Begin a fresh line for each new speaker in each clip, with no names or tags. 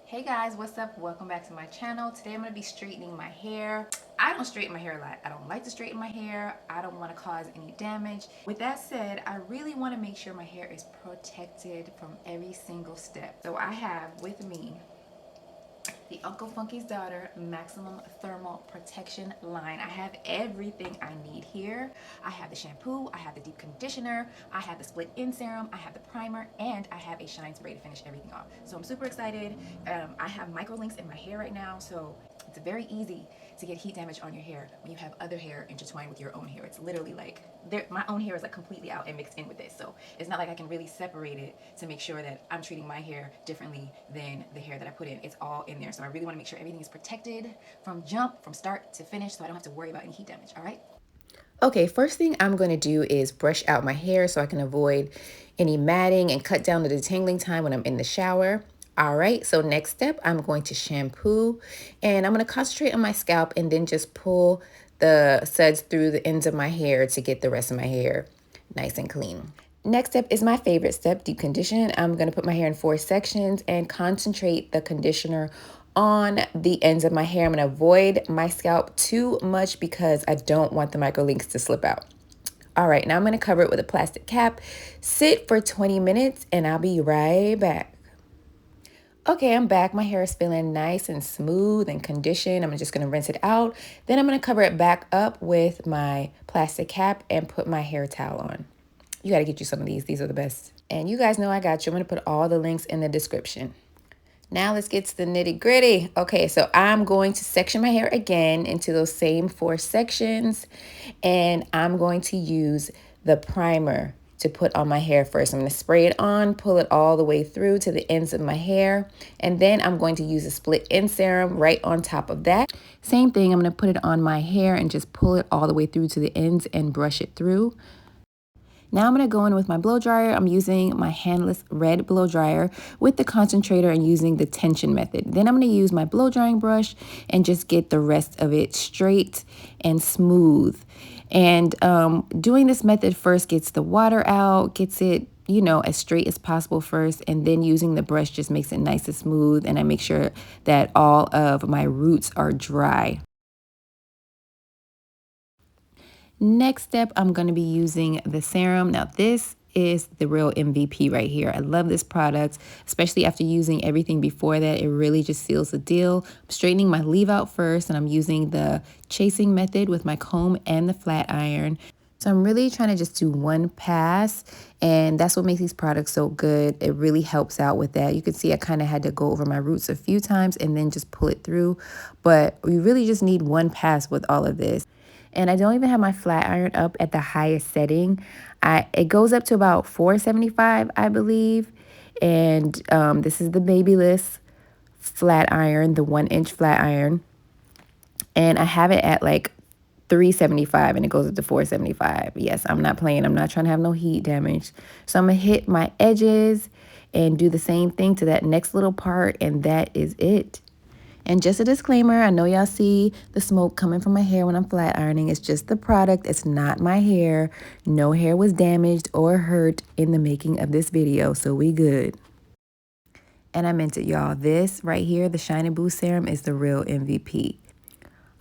Hey guys, what's up? Welcome back to my channel. Today I'm going to be straightening my hair. I don't straighten my hair a lot. I don't like to straighten my hair. I don't want to cause any damage. With that said, I really want to make sure my hair is protected from every single step. So I have with me the Uncle Funky's Daughter Maximum Thermal Protection line. I have everything I need here. I have the shampoo, I have the deep conditioner, I have the split in serum, I have the primer, and I have a shine spray to finish everything off. So I'm super excited. I have microlinks in my hair right now, so it's very easy to get heat damage on your hair when you have other hair intertwined with your own hair. It's literally like my own hair is like completely out and mixed in with this, so it's not like I can really separate it to make sure that I'm treating my hair differently than the hair that I put in. It's all in there, so I really want to make sure everything is protected from jump, from start to finish, so I don't have to worry about any heat damage. All right. Okay, first thing I'm going to do is brush out my hair so I can avoid any matting and cut down the detangling time when I'm in the shower. All right, so next step, I'm going to shampoo and I'm going to concentrate on my scalp and then just pull the suds through the ends of my hair to get the rest of my hair nice and clean. Next step is my favorite step, deep condition. I'm going to put my hair in 4 sections and concentrate the conditioner on the ends of my hair. I'm going to avoid my scalp too much because I don't want the microlinks to slip out. All right, now I'm going to cover it with a plastic cap, sit for 20 minutes, and I'll be right back. Okay, I'm back. My hair is feeling nice and smooth and conditioned. I'm just going to rinse it out. Then I'm going to cover it back up with my plastic cap and put my hair towel on. You got to get you some of these. These are the best. And you guys know I got you. I'm going to put all the links in the description. Now let's get to the nitty gritty. Okay, so I'm going to section my hair again into those same 4 sections. And I'm going to use the primer to put on my hair first. I'm going to spray it on, pull it all the way through to the ends of my hair. And then I'm going to use a split in serum right on top of that. Same thing, I'm going to put it on my hair and just pull it all the way through to the ends and brush it through. Now I'm going to go in with my blow dryer. I'm using my handless red blow dryer with the concentrator and using the tension method. Then I'm going to use my blow drying brush and just get the rest of it straight and smooth. And doing this method first gets the water out, gets it, you know, as straight as possible first, and then using the brush just makes it nice and smooth. And I make sure that all of my roots are dry. Next step, I'm going to be using the serum. Now, this is the real MVP right here. I love this product, especially after using everything before that. It really just seals the deal. I'm straightening my leave out first, and I'm using the chasing method with my comb and the flat iron. So I'm really trying to just do one pass, and that's what makes these products so good. It really helps out with that. You can see I kind of had to go over my roots a few times and then just pull it through, but we really just need one pass with all of this. And I don't even have my flat iron up at the highest setting. It goes up to about 475, I believe. And this is the Babyless flat iron, the 1-inch flat iron. And I have it at like 375 and it goes up to 475. Yes, I'm not playing. I'm not trying to have no heat damage. So I'm going to hit my edges and do the same thing to that next little part. And that is it. And just a disclaimer, I know y'all see the smoke coming from my hair when I'm flat ironing. It's just the product. It's not my hair. No hair was damaged or hurt in the making of this video, so we good. And I meant it, y'all. This right here, the Shine and Boost Serum, is the real MVP.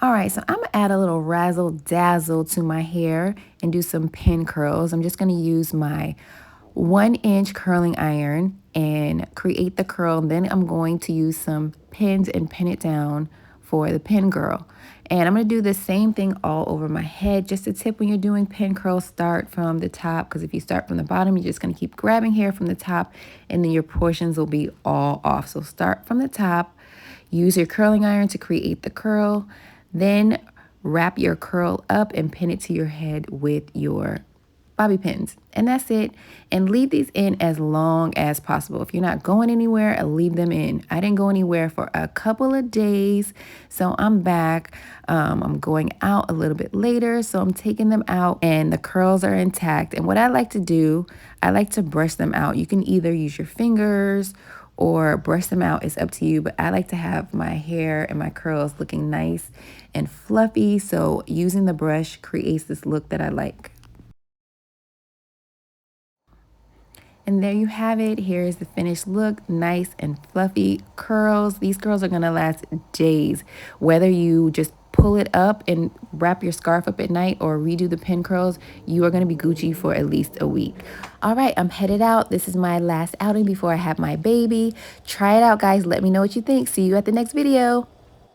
All right, so I'm going to add a little razzle dazzle to my hair and do some pin curls. I'm just going to use my 1-inch curling iron and create the curl. Then I'm going to use some pins and pin it down for the pin girl. And I'm going to do the same thing all over my head. Just a tip when you're doing pin curls, start from the top, because if you start from the bottom, you're just going to keep grabbing hair from the top and then your portions will be all off. So start from the top, use your curling iron to create the curl, then wrap your curl up and pin it to your head with your bobby pins. And that's it. And leave these in as long as possible. If you're not going anywhere, leave them in. I didn't go anywhere for a couple of days, so I'm back. I'm going out a little bit later, so I'm taking them out and the curls are intact. And what I like to do, I like to brush them out. You can either use your fingers or brush them out. It's up to you, but I like to have my hair and my curls looking nice and fluffy, so using the brush creates this look that I like. And there you have it. Here is the finished look. Nice and fluffy curls. These curls are going to last days. Whether you just pull it up and wrap your scarf up at night or redo the pin curls, you are going to be Gucci for at least a week. All right, I'm headed out. This is my last outing before I have my baby. Try it out, guys. Let me know what you think. See you at the next video.